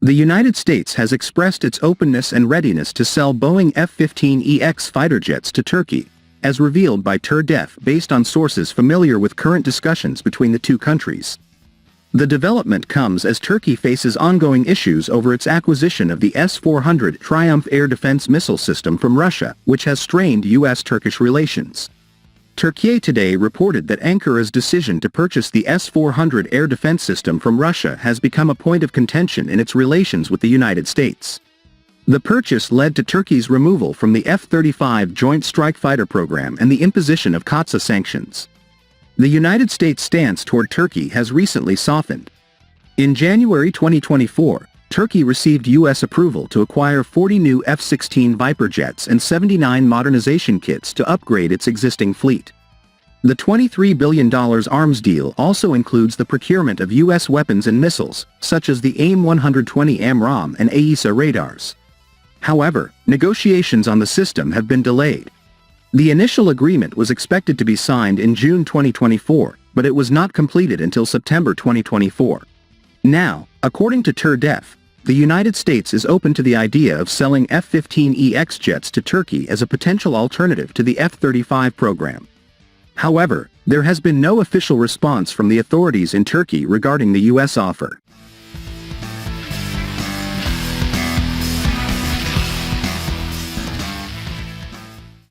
The United States has expressed its openness and readiness to sell Boeing F-15EX fighter jets to Turkey, as revealed by TÜRDEF based on sources familiar with current discussions between the two countries. The development comes as Turkey faces ongoing issues over its acquisition of the S-400 Triumf air defense missile system from Russia, which has strained US-Turkish relations. Turkey Today reported that Ankara's decision to purchase the S-400 air defense system from Russia has become a point of contention in its relations with the United States. The purchase led to Turkey's removal from the F-35 Joint Strike Fighter program and the imposition of COTSA sanctions. The United States' stance toward Turkey has recently softened. In January 2024, Turkey received U.S. approval to acquire 40 new F-16 Viper jets and 79 modernization kits to upgrade its existing fleet. The $23 billion arms deal also includes the procurement of U.S. weapons and missiles, such as the AIM-120 AMRAAM and AESA radars. However, negotiations on the system have been delayed. The initial agreement was expected to be signed in June 2024, but it was not completed until September 2024. Now, according to TÜRDEF, the United States is open to the idea of selling F-15EX jets to Turkey as a potential alternative to the F-35 program. However, there has been no official response from the authorities in Turkey regarding the U.S. offer.